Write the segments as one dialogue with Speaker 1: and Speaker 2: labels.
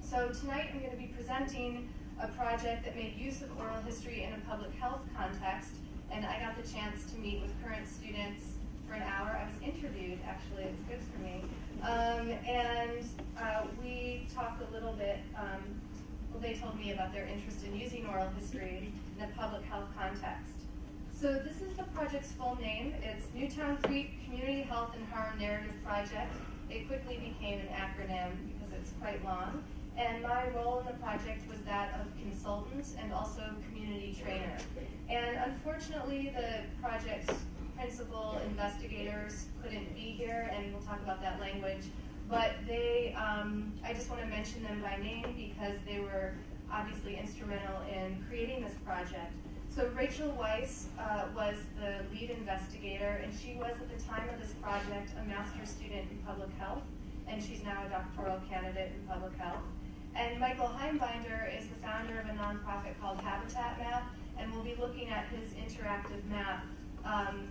Speaker 1: So tonight I'm going to be presenting a project that made use of oral history in a public health context, and I got the chance to meet with current students for an hour. I was interviewed, actually, it was good for me. We talked a little bit, well, they told me about their interest in using oral history in a public health context. So this is the project's full name. It's Newtown Creek Community Health and Harm Narrative Project. It quickly became an acronym because it's quite long. And my role in the project was that of consultant and also community trainer. And unfortunately, the project's principal investigators couldn't be here, and we'll talk about that language. But they, I just want to mention them by name because they were obviously instrumental in creating this project. So Rachael Weiss was the lead investigator, and she was at the time of this project a master's student in public health, and she's now a doctoral candidate in public health. And Michael Heimbinder is the founder of a nonprofit called Habitat Map, and we'll be looking at his interactive map.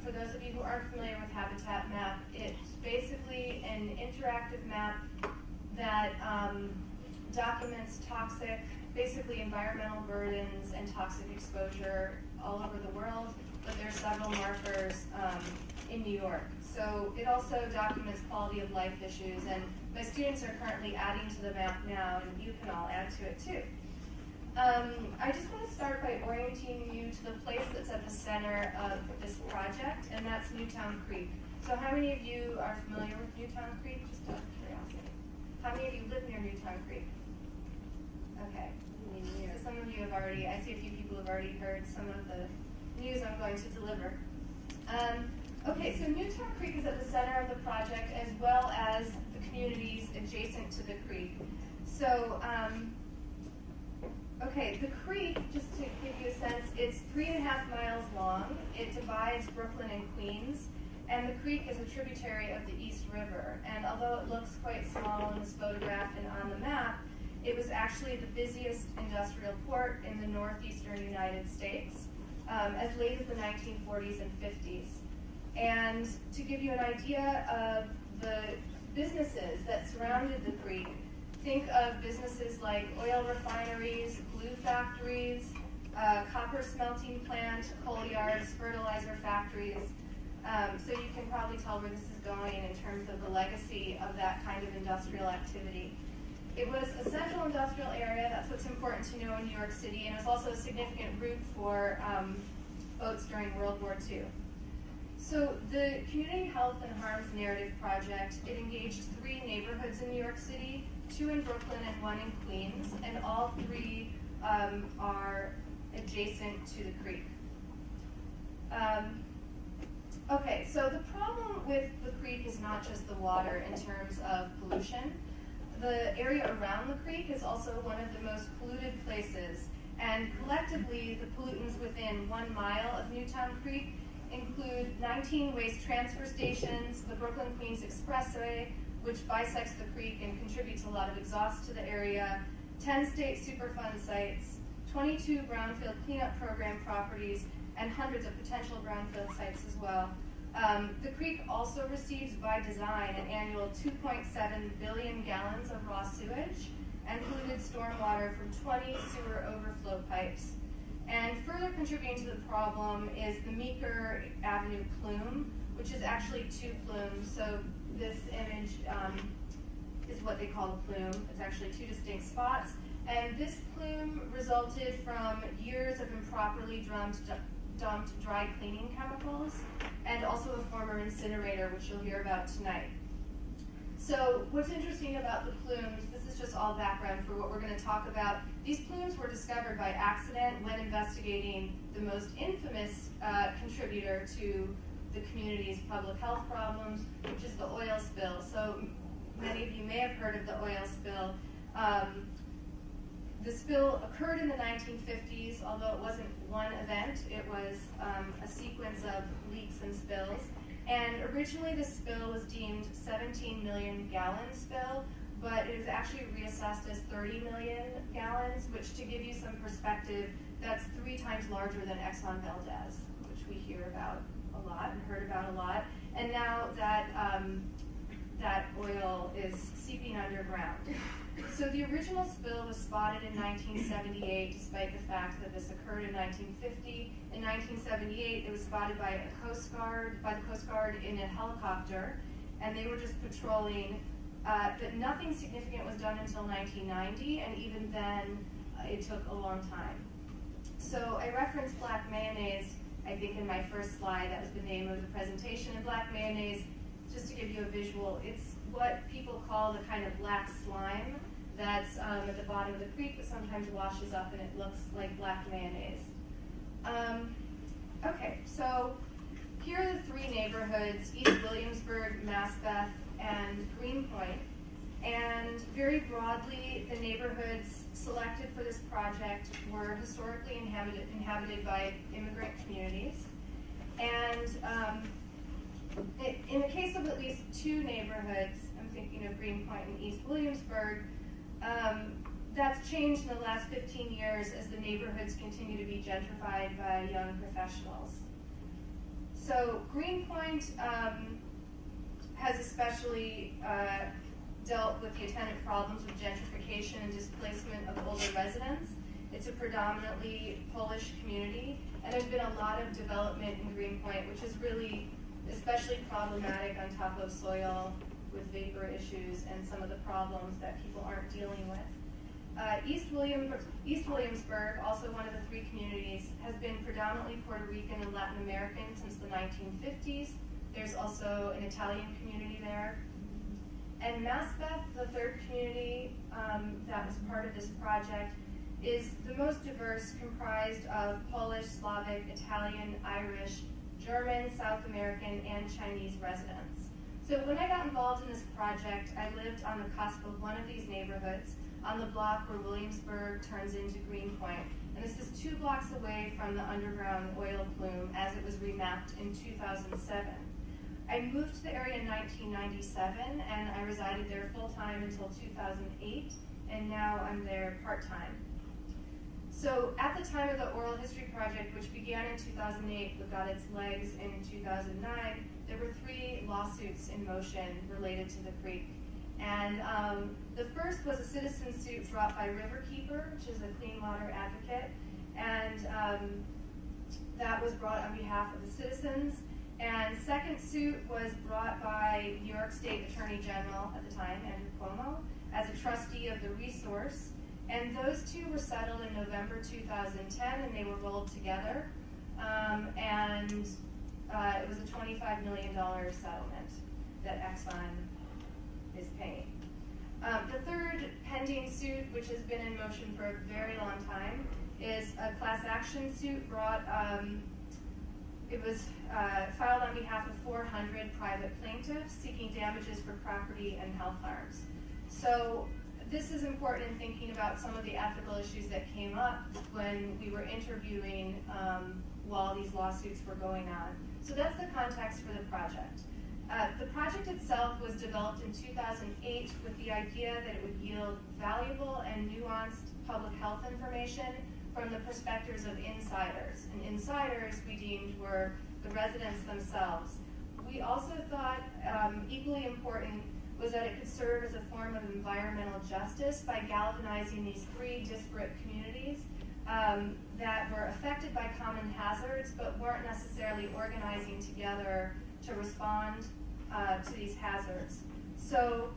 Speaker 1: For those of you who aren't familiar with Habitat Map, it's basically an interactive map that documents toxic, basically environmental burdens and toxic exposure all over the world, but there are several markers in New York. So it also documents quality of life issues, and my students are currently adding to the map now, and you can all add to it too. I just want to start by orienting you to the place that's at the center of this project, and that's Newtown Creek. So how many of you are familiar with Newtown Creek? Just out of curiosity. How many of you live near Newtown Creek? Okay. So some of you have already, I see a few people have already heard some of the news I'm going to deliver. Okay, so Newtown Creek is at the center of the project as well as the communities adjacent to the creek. So, okay, the creek, just to give you a sense, it's 3.5 miles long. It divides Brooklyn and Queens, and the creek is a tributary of the East River. And although it looks quite small in this photograph and on the map, it was actually the busiest industrial port in the northeastern United States as late as the 1940s and 50s. And to give you an idea of the businesses that surrounded the creek, think of businesses like oil refineries, glue factories, copper smelting plant, coal yards, fertilizer factories. So you can probably tell where this is going in terms of the legacy of that kind of industrial activity. It was a central industrial area, that's what's important to know in New York City, and it was also a significant route for boats during World War II. So the Community Health and Harms Narrative Project, it engaged 3 neighborhoods in New York City, 2 in Brooklyn and 1 in Queens, and all 3 are adjacent to the creek. Okay, so the problem with the creek is not just the water in terms of pollution. The area around the creek is also one of the most polluted places, and collectively the pollutants within 1 mile of Newtown Creek include 19 waste transfer stations, the Brooklyn-Queens Expressway, which bisects the creek and contributes a lot of exhaust to the area, 10 state Superfund sites, 22 brownfield cleanup program properties, and hundreds of potential brownfield sites as well. The creek also receives, by design, an annual 2.7 billion gallons of raw sewage and polluted stormwater from 20 sewer overflow pipes. And further contributing to the problem is the Meeker Avenue plume, which is actually 2 plumes. So this image is what they call the plume. It's actually 2 distinct spots. And this plume resulted from years of improperly dumped dry cleaning chemicals, and also a former incinerator, which you'll hear about tonight. So what's interesting about the plumes, this is just all background for what we're going to talk about. These plumes were discovered by accident when investigating the most infamous contributor to the community's public health problems, which is the oil spill. So many of you may have heard of the oil spill. The spill occurred in the 1950s, although it wasn't one event. It was a sequence of leaks and spills. And originally the spill was deemed 17 million gallon spill, but it was actually reassessed as 30 million gallons, which, to give you some perspective, that's 3 times larger than Exxon Valdez, which we hear about a lot and heard about a lot. And now that that oil is seeping underground. So the original spill was spotted in 1978, despite the fact that this occurred in 1950. In 1978, it was spotted by the Coast Guard in a helicopter, and they were just patrolling. But nothing significant was done until 1990, and even then, it took a long time. So I referenced black mayonnaise, I think, in my first slide. That was the name of the presentation. And black mayonnaise, just to give you a visual, it's what people call the kind of black slime that's at the bottom of the creek, but sometimes washes up and it looks like black mayonnaise. Okay, so here are the three neighborhoods: East Williamsburg, Maspeth, and Greenpoint. And very broadly, the neighborhoods selected for this project were historically inhabited by immigrant communities. And in the case of at least two neighborhoods, I'm thinking of Greenpoint and East Williamsburg, that's changed in the last 15 years as the neighborhoods continue to be gentrified by young professionals. So Greenpoint has especially dealt with the attendant problems of gentrification and displacement of older residents. It's a predominantly Polish community, and there's been a lot of development in Greenpoint, which is really especially problematic on topsoil with vapor issues and some of the problems that people aren't dealing with. East Williamsburg, also one of the three communities, has been predominantly Puerto Rican and Latin American since the 1950s. There's also an Italian community there. And Maspeth, the third community that was part of this project, is the most diverse, comprised of Polish, Slavic, Italian, Irish, German, South American, and Chinese residents. So when I got involved in this project, I lived on the cusp of one of these neighborhoods, on the block where Williamsburg turns into Greenpoint. And this is 2 blocks away from the underground oil plume as it was remapped in 2007. I moved to the area in 1997, and I resided there full-time until 2008, and now I'm there part-time. So at the time of the Oral History Project, which began in 2008 but got its legs in 2009, there were 3 lawsuits in motion related to the creek. And the first was a citizen suit brought by Riverkeeper, which is a clean water advocate, and that was brought on behalf of the citizens. And second suit was brought by New York State Attorney General at the time, Andrew Cuomo, as a trustee of the resource. And those 2 were settled in November 2010, and they were rolled together. It was a $25 million settlement that Exxon is paying. The third pending suit, which has been in motion for a very long time, is a class action suit brought. It was filed on behalf of 400 private plaintiffs seeking damages for property and health harms. So this is important in thinking about some of the ethical issues that came up when we were interviewing while these lawsuits were going on. So that's the context for the project. The project itself was developed in 2008 with the idea that it would yield valuable and nuanced public health information from the perspectives of insiders. And insiders, we deemed, were the residents themselves. We also thought equally important was that it could serve as a form of environmental justice by galvanizing these 3 disparate communities that were affected by common hazards but weren't necessarily organizing together to respond to these hazards. So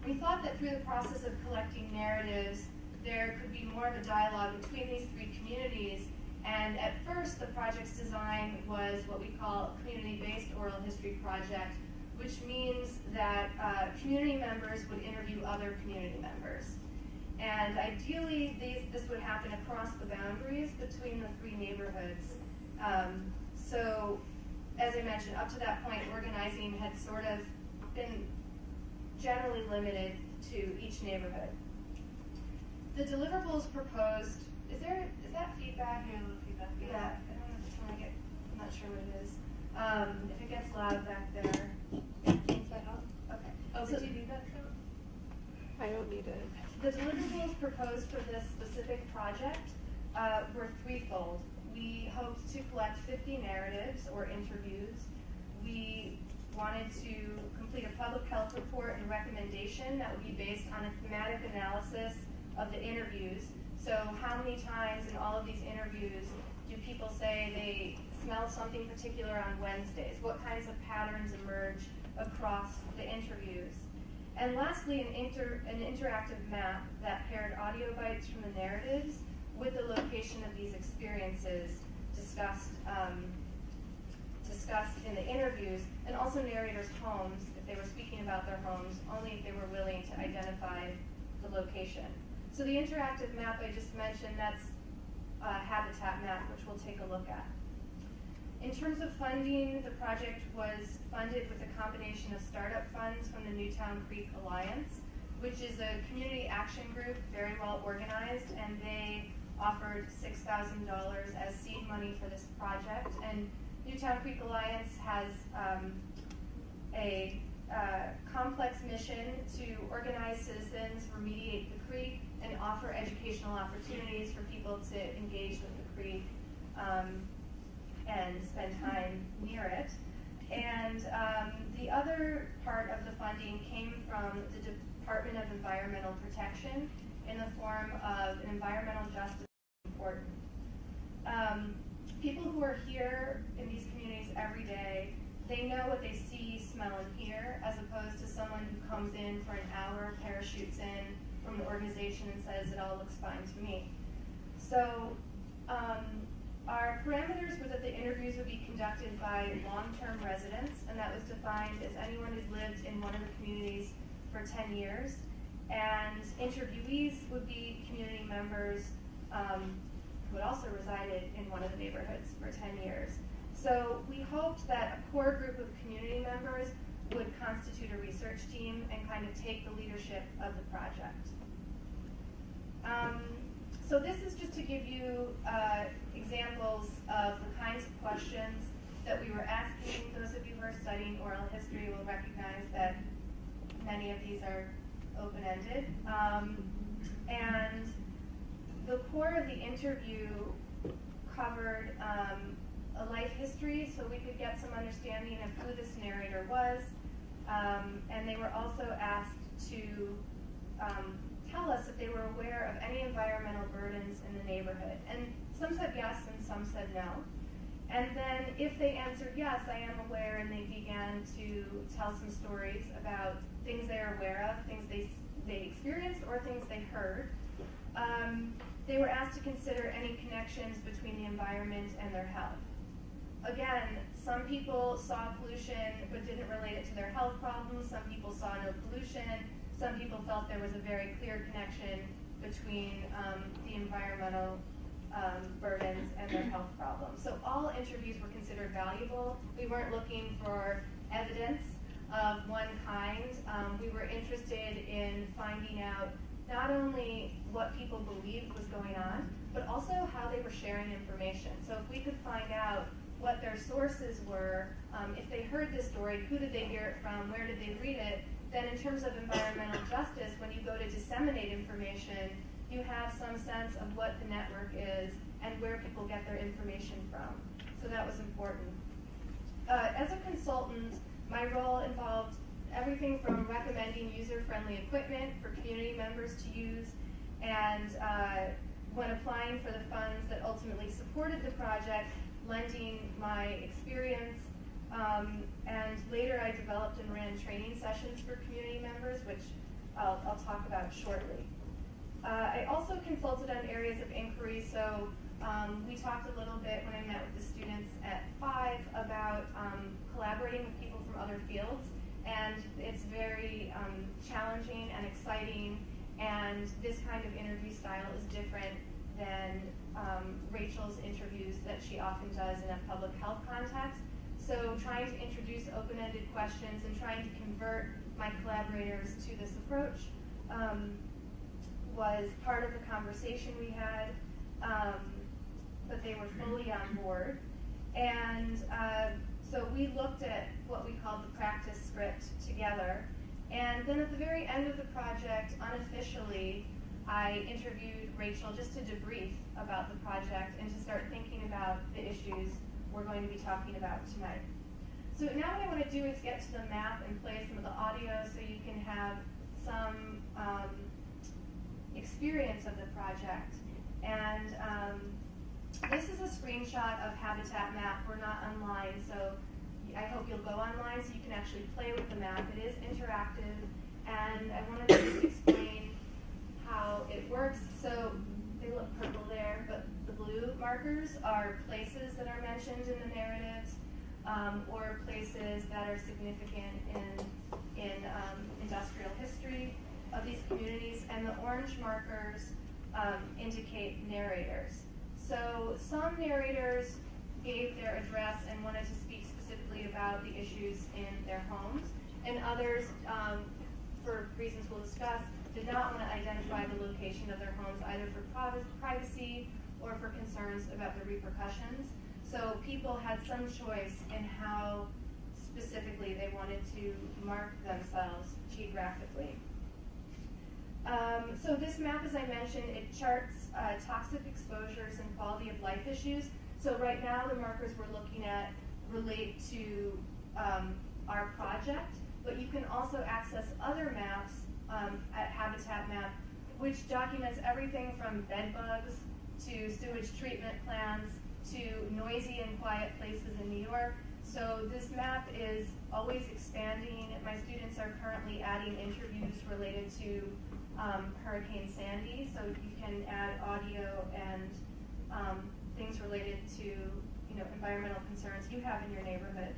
Speaker 1: we thought that through the process of collecting narratives, there could be more of a dialogue between these 3 communities. And at first, the project's design was what we call a community-based oral history project, which means that community members would interview other community members. And ideally, this would happen across the boundaries between the 3 neighborhoods. So, as I mentioned, up to that point, organizing had sort of been generally limited to each neighborhood. The deliverables proposed, is that feedback?
Speaker 2: Yeah, a little feedback.
Speaker 1: Yeah, I don't know if it's when I get, I'm not sure what it is. If it gets loud back there.
Speaker 2: Does that help?
Speaker 1: Okay.
Speaker 2: Oh,
Speaker 1: So
Speaker 2: do you need that sound?
Speaker 3: I don't need it.
Speaker 1: the deliverables proposed for this specific project were threefold. We hoped to collect 50 narratives or interviews. We wanted to complete a public health report and recommendation that would be based on a thematic analysis of the interviews. So how many times in all of these interviews do people say they smell something particular on Wednesdays? What kinds of patterns emerge across the interviews? And lastly, an interactive map that paired audio bites from the narratives with the location of these experiences discussed in the interviews, and also narrators' homes, if they were speaking about their homes, only if they were willing to identify the location. So the interactive map I just mentioned, that's a habitat map, which we'll take a look at. In terms of funding, the project was funded with a combination of startup funds from the Newtown Creek Alliance, which is a community action group, very well organized, and they offered $6,000 as seed money for this project. And Newtown Creek Alliance has a complex mission to organize citizens, remediate the creek, and offer educational opportunities for people to engage with the creek and spend time near it. And the other part of the funding came from the Department of Environmental Protection in the form of an environmental justice important. People who are here in these communities every day, they know what they see, smell, and hear, as opposed to someone who comes in for an hour, parachutes in from the organization and says it all looks fine to me. So our parameters were that the interviews would be conducted by long-term residents, and that was defined as anyone who's lived in one of the communities for 10 years. And interviewees would be community members who had also resided in one of the neighborhoods for 10 years. So we hoped that a core group of community members would constitute a research team and kind of take the leadership of the project. So this is just to give you examples of the kinds of questions that we were asking. Those of you who are studying oral history will recognize that many of these are open-ended. And the core of the interview covered a life history, so we could get some understanding of who this narrator was. And they were also asked to tell us if they were aware of any environmental burdens in the neighborhood. And some said yes and some said no. And then if they answered yes, I am aware, and they began to tell some stories about things they are aware of, things they experienced, or things they heard. They were asked to consider any connections between the environment and their health. Again, some people saw pollution but didn't relate it to their health problems. Some people saw no pollution. Some people felt there was a very clear connection between the environmental burdens and their health problems. So all interviews were considered valuable. We weren't looking for evidence of one kind. We were interested in finding out not only what people believed was going on, but also how they were sharing information. So if we could find out what their sources were, if they heard this story, who did they hear it from, where did they read it, then in terms of environmental justice, when you go to disseminate information, you have some sense of what the network is and where people get their information from. So that was important. As a consultant, my role involved everything from recommending user-friendly equipment for community members to use, and when applying for the funds that ultimately supported the project, lending my experience, and later I developed and ran training sessions for community members, which I'll talk about shortly. I also consulted on areas of inquiry, so we talked a little bit when I met with the students at 5 about collaborating with people from other fields, and it's very challenging and exciting, and this kind of interview style is different than Rachel's interviews that she often does in a public health context. So trying to introduce open-ended questions and trying to convert my collaborators to this approach was part of the conversation we had, but they were fully on board. And so we looked at what we called the practice script together. And then at the very end of the project, unofficially, I interviewed Rachael just to debrief about the project and to start thinking about the issues we're going to be talking about tonight. So now what I want to do is get to the map and play some of the audio so you can have some experience of the project. And this is a screenshot of Habitat Map. We're not online, so I hope you'll go online so you can actually play with the map. It is interactive, and I wanted to just explain how it works. So they look purple there, but the blue markers are places that are mentioned in the narratives, or places that are significant in industrial history of these communities, and the orange markers indicate narrators. So some narrators gave their address and wanted to speak specifically about the issues in their homes, and others, for reasons we'll discuss, did not want to identify the location of their homes either for privacy or for concerns about the repercussions. So people had some choice in how specifically they wanted to mark themselves geographically. So this map, as I mentioned, it charts toxic exposures and quality of life issues. So right now the markers we're looking at relate to our project, but you can also access other maps at Habitat Map, which documents everything from bed bugs to sewage treatment plants to noisy and quiet places in New York. So this map is always expanding. My students are currently adding interviews related to Hurricane Sandy, so you can add audio and things related to environmental concerns you have in your neighborhood.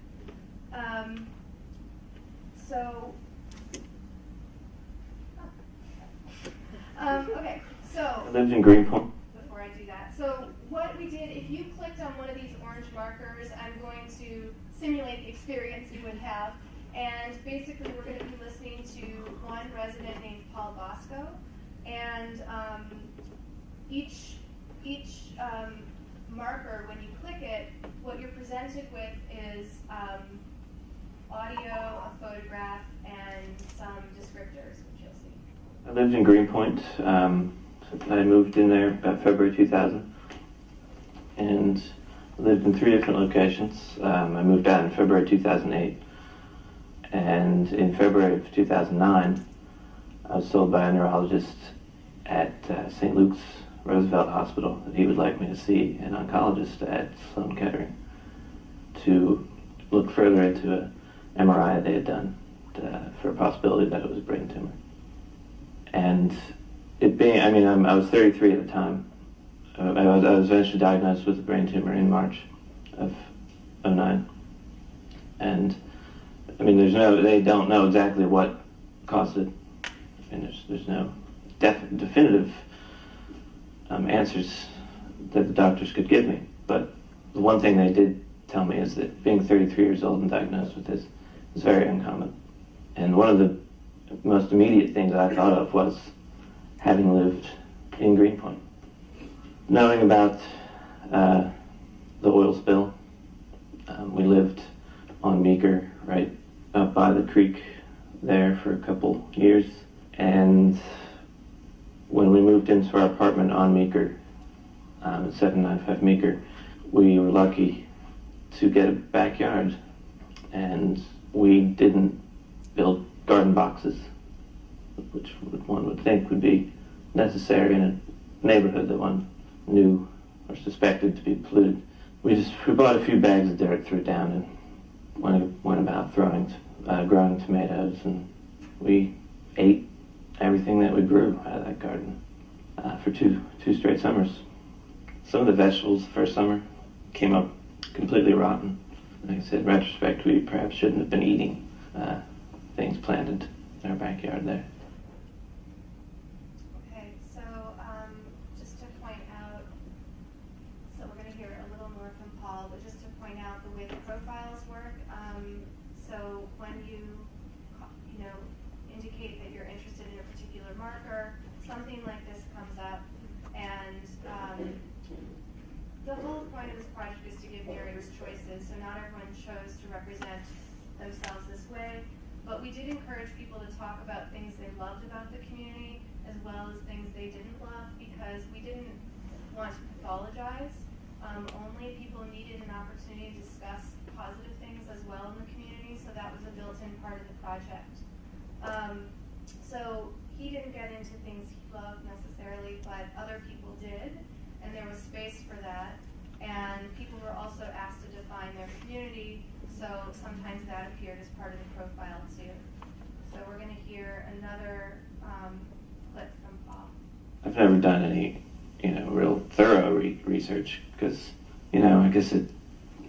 Speaker 1: Okay, so
Speaker 4: I lived in Greenpoint.
Speaker 1: before I do that, so what we did, if you clicked on one of these orange markers, I'm going to simulate the experience you would have. And basically, we're going to be listening to one resident named Paul Bosco, and each marker, when you click it, what you're presented with is audio, a photograph, and some descriptors, which you'll see.
Speaker 4: I lived in Greenpoint. I moved in there about February 2000, and lived in 3 different locations. I moved out in February 2008. And in February of 2009, I was told by a neurologist at St. Luke's Roosevelt Hospital that he would like me to see an oncologist at Sloan Kettering to look further into an MRI they had done for a possibility that it was a brain tumor. And it being, I was 33 at the time. I was eventually diagnosed with a brain tumor in March of 2009. And they don't know exactly what caused it. There's no definitive answers that the doctors could give me. But the one thing they did tell me is that being 33 years old and diagnosed with this is very uncommon. And one of the most immediate things that I thought of was having lived in Greenpoint. Knowing about the oil spill, we lived on Meeker, right up by the creek there for a couple years. And when we moved into our apartment on Meeker, at 795 Meeker, we were lucky to get a backyard. And we didn't build garden boxes, which one would think would be necessary in a neighborhood that one knew or suspected to be polluted. We bought a few bags of dirt, threw it down, and went about growing tomatoes, and we ate everything that we grew out of that garden for two straight summers. Some of the vegetables the first summer came up completely rotten. Like I said, in retrospect, we perhaps shouldn't have been eating things planted in our backyard there.
Speaker 1: Okay, so just to point out, so we're going to hear a little more from Paul, but just to point out the way the profiles work. So when you indicate that you're interested in a particular marker, something like this comes up, and the whole point of this project is to give narrators choices. So not everyone chose to represent themselves this way, but we did encourage people to talk about things they loved about the community as well as things they didn't love, because we didn't want to pathologize. Only people needed an opportunity to discuss positive things as well in the community, so that was a built-in part of the project. So he didn't get into things he loved necessarily, but other people did, and there was space for that. And people were also asked to define their community, so sometimes that appeared as part of the profile too. So we're going to hear another clip from Paul.
Speaker 4: I've never done any, real thorough research because, I guess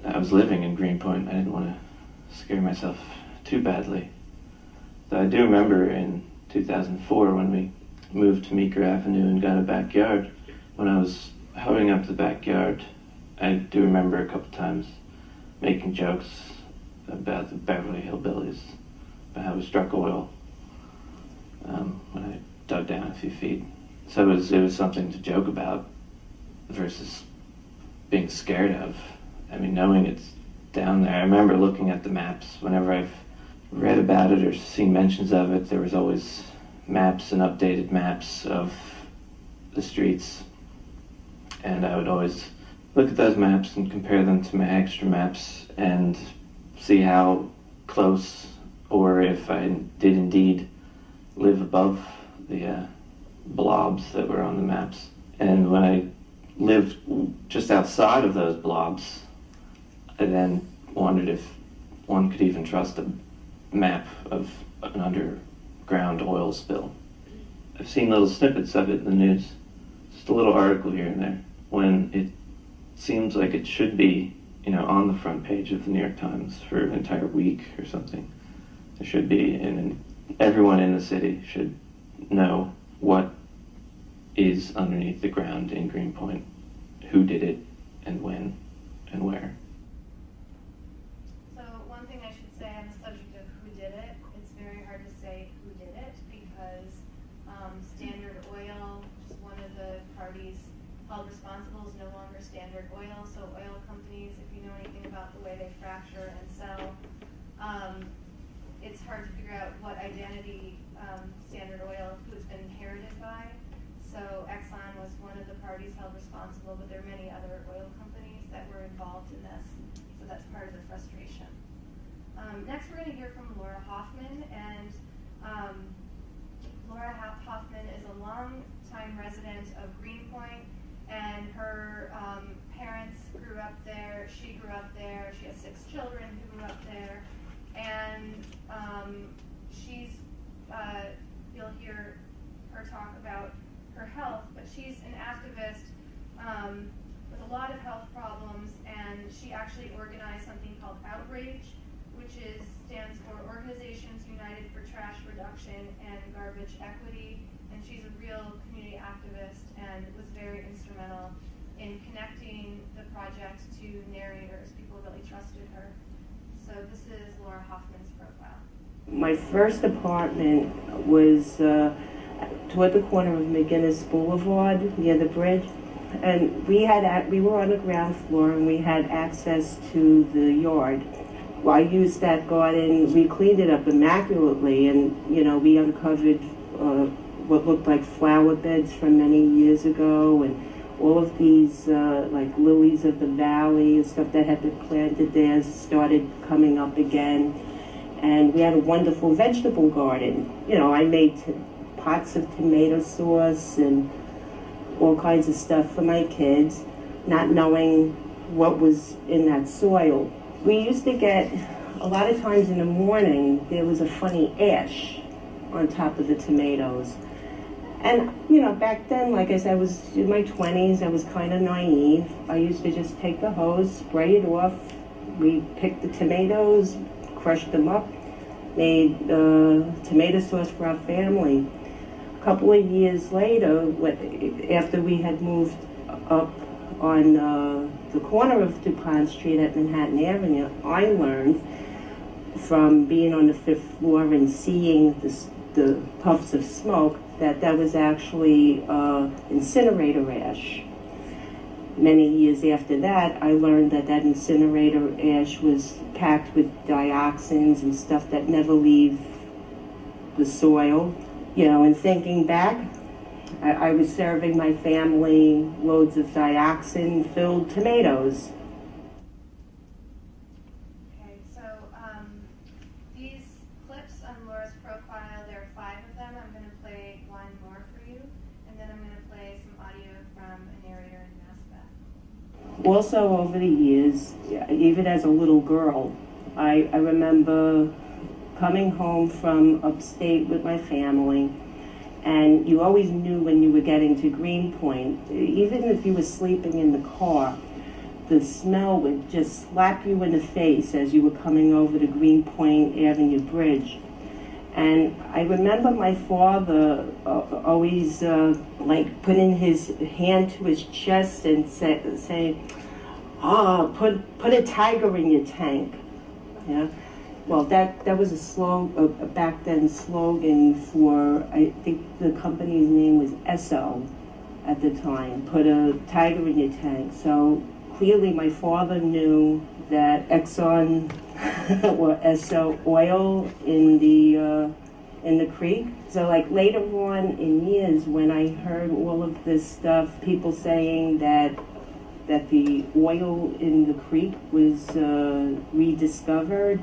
Speaker 4: I was living in Greenpoint. I didn't want to scare myself too badly. So I do remember in 2004 when we moved to Meeker Avenue and got a backyard. When I was hoeing up the backyard, I do remember a couple times making jokes about the Beverly Hillbillies, about how we struck oil when I dug down a few feet. So it was something to joke about versus being scared of. I mean, knowing it's down there. I remember looking at the maps. Whenever I've read about it or seen mentions of it, there was always maps and updated maps of the streets. And I would always look at those maps and compare them to my extra maps and see how close, or if I did indeed live above the blobs that were on the maps. And when I lived just outside of those blobs, I then wondered if one could even trust a map of an underground oil spill. I've seen little snippets of it in the news, just a little article here and there, when it seems like it should be, on the front page of the New York Times for an entire week or something. There should be, and everyone in the city should know what is underneath the ground in Greenpoint, who did it, and when, and where.
Speaker 1: So one thing I should say on the subject of who did it, it's very hard to say who did it because Standard Oil, which is one of the parties held responsible, is no longer Standard Oil. So oil companies, if you know anything about the way they fracture and sell, it's hard to figure out what identity Standard Oil, who it's been inherited by. So Exxon was one of the parties held responsible, but there are many other oil companies that were involved in this. So that's part of the frustration. Next, we're going to hear from Laura Hoffman, and Laura Hoffman is a long-time resident of Greenpoint, and her parents grew up there. She grew up there. She has 6 children who grew up there, and you'll hear her talk about her health, but she's an activist with a lot of health problems, and she actually organized something called Outrage, which stands for Organizations United for Trash Reduction and Garbage Equity, and she's a real community activist and was very instrumental in connecting the project to narrators. People really trusted her. So this is Laura Hoffman's profile.
Speaker 5: My first apartment was toward the corner of McGinnis Boulevard near the bridge, and we were on the ground floor and we had access to the yard. Well, I used that garden. We cleaned it up immaculately, and we uncovered what looked like flower beds from many years ago, and all of these like lilies of the valley and stuff that had been planted there started coming up again. And we had a wonderful vegetable garden. I made pots of tomato sauce and all kinds of stuff for my kids, not knowing what was in that soil. We used to get, a lot of times in the morning, there was a funny ash on top of the tomatoes. And, back then, like I said, I was in my 20s, I was kind of naive. I used to just take the hose, spray it off. We picked the tomatoes, crushed them up, made tomato sauce for our family. A couple of years later, after we had moved up on the corner of DuPont Street at Manhattan Avenue, I learned from being on the 5th floor and seeing the puffs of smoke that was actually incinerator ash. Many years after that, I learned that incinerator ash was packed with dioxins and stuff that never leave the soil. And thinking back, I was serving my family loads of dioxin-filled tomatoes.
Speaker 1: Laura's profile. There are 5 of them. I'm going to play one more for you, and then I'm going to play some audio from a narrator in Massachusetts.
Speaker 5: Also, over the years, even as a little girl, I remember coming home from upstate with my family, and you always knew when you were getting to Greenpoint, even if you were sleeping in the car, the smell would just slap you in the face as you were coming over the Greenpoint Avenue Bridge. And I remember my father always like putting his hand to his chest and saying, put a tiger in your tank. Yeah. Well, that was a back then slogan for, I think the company's name was Esso at the time, put a tiger in your tank. So clearly my father knew that Exxon or Esso oil in the creek. So like later on in years when I heard all of this stuff, people saying that the oil in the creek was rediscovered,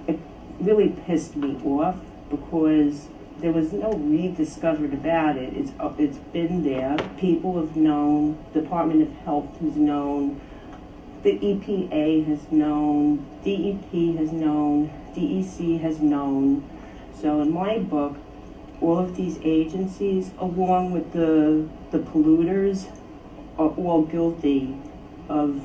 Speaker 5: it really pissed me off because there was no rediscovered about it. It's been there. People have known, Department of Health has known, the EPA has known, DEP has known, DEC has known. So in my book, all of these agencies, along with the polluters, are all guilty of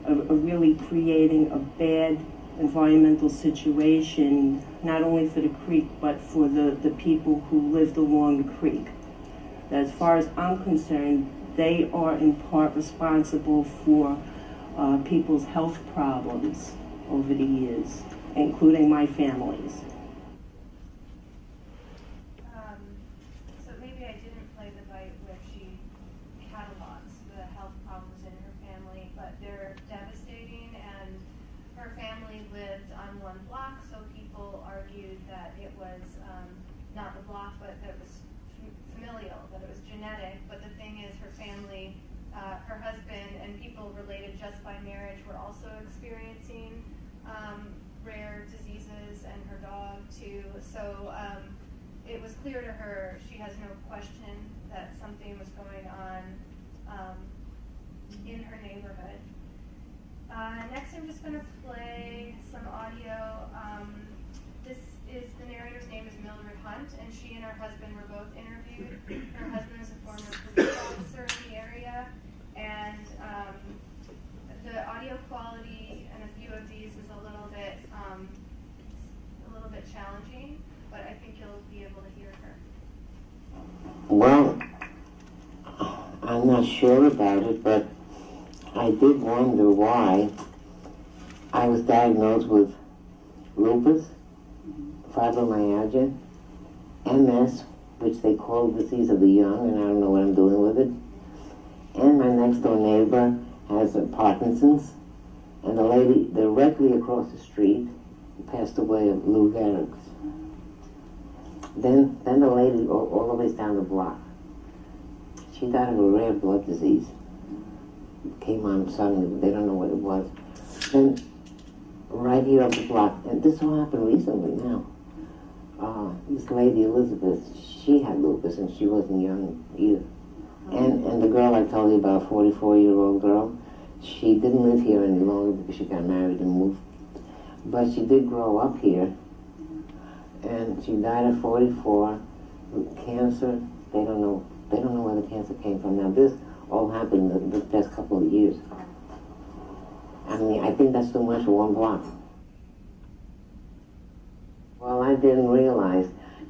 Speaker 5: really creating a bad environmental situation, not only for the creek, but for the people who lived along the creek. As far as I'm concerned, they are in part responsible for people's health problems over the years, including my family's.
Speaker 1: So maybe I didn't play the bite where she catalogs the health problems in her family, but they're devastating, and her family lived on one block, so people argued that it was not the block, but that it was familial, that it was genetic. But the thing is, her family, her husband, and people related just by marriage were also experiencing rare diseases, and her dog too. So it was clear to her, she has no question that something was going on in her neighborhood. Next, I'm just going to play some audio. The narrator's name is Mildred Hunt, and she and her husband were both interviewed. Her husband is a former police officer in the area, and the audio quality in a few of these is a little bit challenging, but I think you'll be able to hear her.
Speaker 6: Well, I'm not sure about it, but I did wonder why I was diagnosed with lupus, fibromyalgia, MS, which they call disease of the young, and I don't know what I'm doing with it. And my next door neighbor has Parkinson's, and the lady directly across the street passed away of Lou Gehrig's. Then the lady all the way down the block, she died of a rare blood disease. It came on suddenly, they don't know what it was. Then right here up the block, and this all happened recently now, this lady Elizabeth, she had lupus and she wasn't young either. And the girl I told you about, 44-year-old girl, she didn't live here any longer because she got married and moved. But she did grow up here, and she died at 44 with cancer. They don't know where the cancer came from. Now this all happened the past couple of years. I mean, I think that's too much for one block. Well, I didn't realize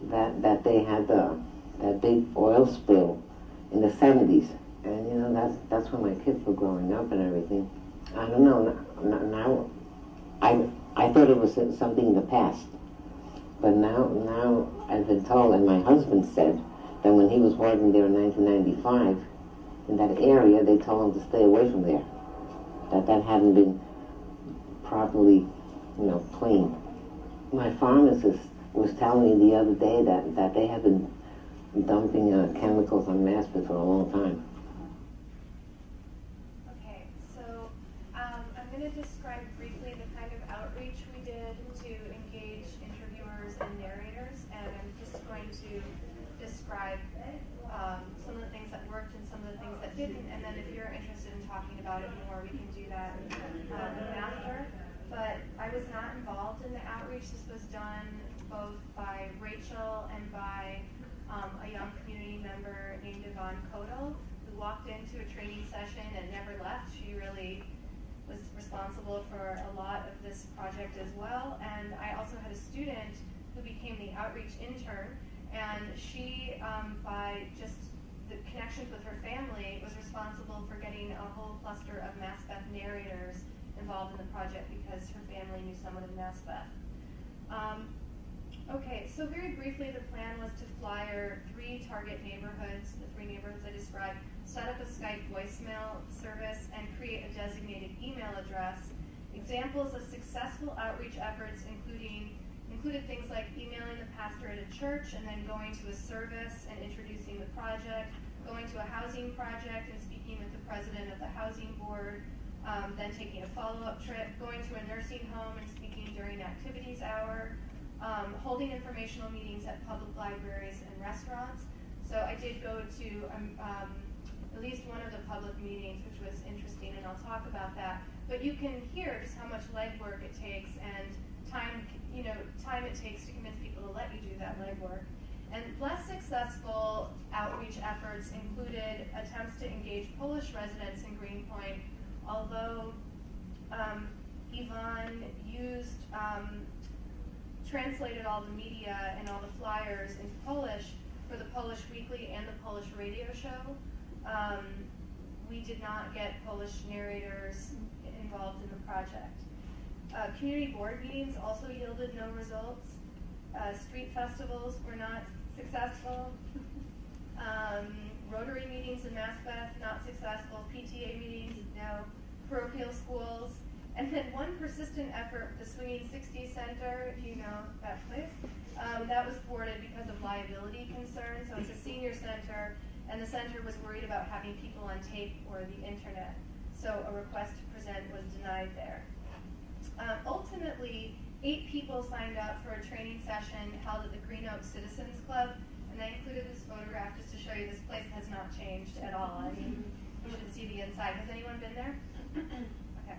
Speaker 6: that they had that big oil spill in the 70s. And, you know, that's when my kids were growing up and everything. I don't know, now I thought it was something in the past. But now I've been told, and my husband said, that when he was working there in 1995, in that area, they told him to stay away from there. That hadn't been properly, cleaned. My pharmacist was telling me the other day that they have been dumping chemicals on Maspeth for a long time.
Speaker 1: Okay, so I'm going to describe briefly the kind of outreach we did to engage interviewers and narrators describe some of the things that worked and some of the things that didn't, and then if you're interested in talking about it more, we can do that after. But I was not involved in the outreach. This was done both by Rachel and by a young community member named Yvonne Kodal, who walked into a training session and never left. She really was responsible for a lot of this project as well. And I also had a student who became the outreach intern, and she, by just the connections with her family, was responsible for getting a whole cluster of Mass Beth narrators involved in the project because her family knew someone in Mass Beth. Okay, so very briefly, the plan was to flyer 3 target neighborhoods, the 3 neighborhoods I described, set up a Skype voicemail service, and create a designated email address. Examples of successful outreach efforts included things like emailing the pastor at a church and then going to a service and introducing the project, going to a housing project and speaking with the president of the housing board, then taking a follow-up trip, going to a nursing home and speaking during activities hour, holding informational meetings at public libraries and restaurants. So I did go to at least one of the public meetings, which was interesting, and I'll talk about that. But you can hear just how much legwork it takes and time it takes to convince people to let you do that legwork. And less successful outreach efforts included attempts to engage Polish residents in Greenpoint, although Yvonne translated all the media and all the flyers into Polish for the Polish Weekly and the Polish radio show. We did not get Polish narrators involved in the project. Community board meetings also yielded no results. Street festivals were not successful. Rotary meetings in Mass Beth, not successful. PTA meetings, no. Parochial schools. And then one persistent effort, the Swinging 60s Center, if you know that place, that was thwarted because of liability concerns. So it's a senior center, and the center was worried about having people on tape or the internet. So a request to present was denied there. Ultimately, 8 people signed up for a training session held at the Green Oak Citizens Club, and I included this photograph just to show you this place has not changed at all. I mean, you should see the inside. Has anyone been there? Okay.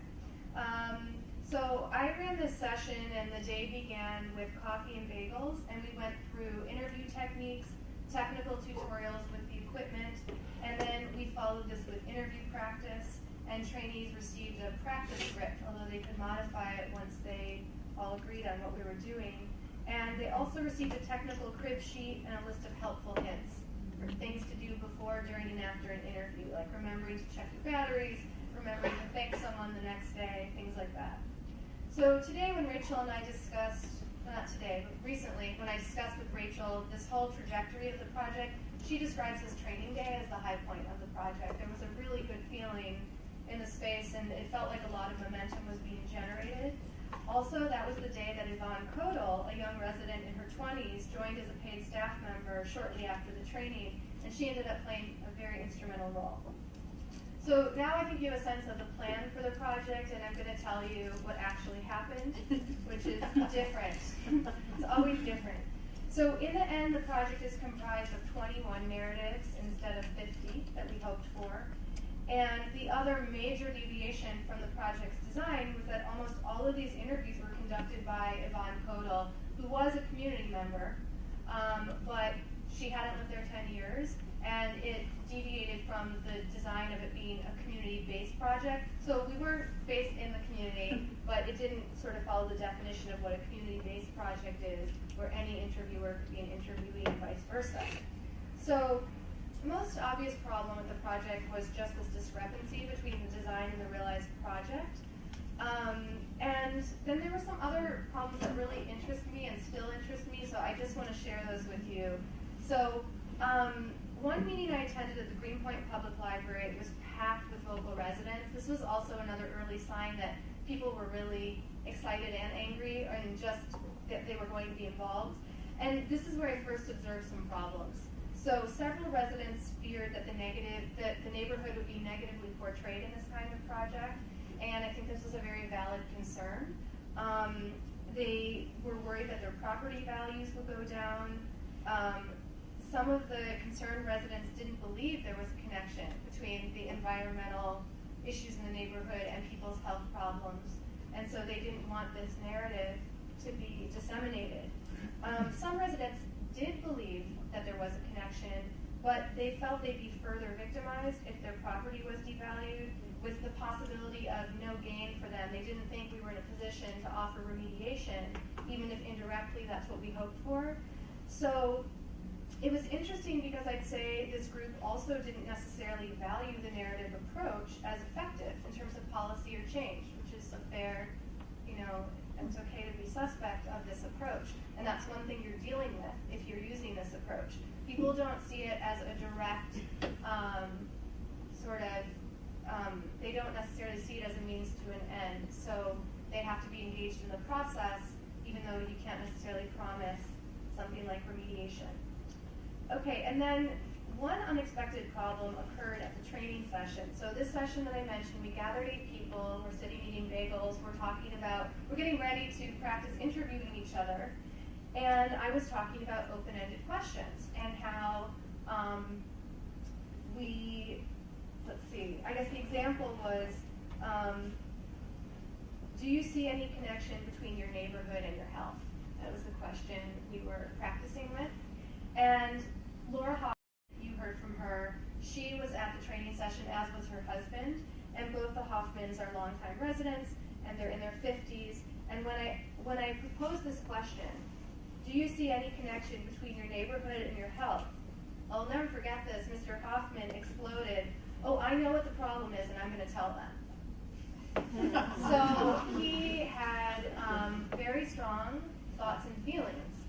Speaker 1: So I ran this session, and the day began with coffee and bagels, and we went through interview techniques, technical tutorials with the equipment, and then we followed this with interview practice, and trainees received a practice script, although they could modify it once they all agreed on what we were doing. And they also received a technical crib sheet and a list of helpful hints for things to do before, during, and after an interview, like remembering to check your batteries, remembering to thank someone the next day, things like that. So today when Rachel and I discussed, not today, but recently, when I discussed with Rachel this whole trajectory of the project, she describes this training day as the high point of the project. There was a really good feeling in the space, and it felt like a lot of momentum was being generated. Also, that was the day that Yvonne Kodal, a young resident in her 20s, joined as a paid staff member shortly after the training, and she ended up playing a very instrumental role. So now I think you have a sense of the plan for the project, and I'm going to tell you what actually happened, which is different. It's always different. So in the end, the project is comprised of 21 narratives instead of 50 that we hoped for. And the other major deviation from the project's design was that almost all of these interviews were conducted by Yvonne Kodal, who was a community member, but she hadn't lived there 10 years, and it deviated from the design of it being a community-based project. So we were based in the community, but it didn't sort of follow the definition of what a community-based project is, where any interviewer could be an interviewee and vice versa. So the most obvious problem with the project was just this discrepancy between the design and the realized project. And then there were some other problems that really interest me and still interest me, so I just want to share those with you. So one meeting I attended at the Greenpoint Public Library was packed with local residents. This was also another early sign that people were really excited and angry, and just that they were going to be involved. And this is where I first observed some problems. So several residents feared that the neighborhood would be negatively portrayed in this kind of project, and I think this was a very valid concern. They were worried that their property values would go down. some of the concerned residents didn't believe there was a connection between the environmental issues in the neighborhood and people's health problems. And so they didn't want this narrative to be disseminated. Some residents did believe that there was a connection, but they felt they'd be further victimized if their property was devalued, with the possibility of no gain for them. They didn't think we were in a position to offer remediation, even if indirectly that's what we hoped for. So it was interesting because I'd say this group also didn't necessarily value the narrative approach as effective in terms of policy or change, which is a fair, it's okay to be suspect of this approach. And that's one thing you're dealing with if you're using this approach. People don't see it as a direct they don't necessarily see it as a means to an end. So they have to be engaged in the process, even though you can't necessarily promise something like remediation. Okay, and then one unexpected problem occurred at the training session. So this session that I mentioned, we gathered 8 people, we're sitting eating bagels, we're getting ready to practice interviewing each other. And I was talking about open-ended questions and how I guess the example was, do you see any connection between your neighborhood and your health? That was the question we were practicing with. And Laura Hoffman, you heard from her, she was at the training session, as was her husband, and both the Hoffmans are longtime residents, and they're in their 50s. And when I proposed this question, do you see any connection between your neighborhood and your health? I'll never forget this. Mr. Hoffman exploded, "Oh, I know what the problem is, and I'm going to tell them." So he had very strong thoughts and feelings,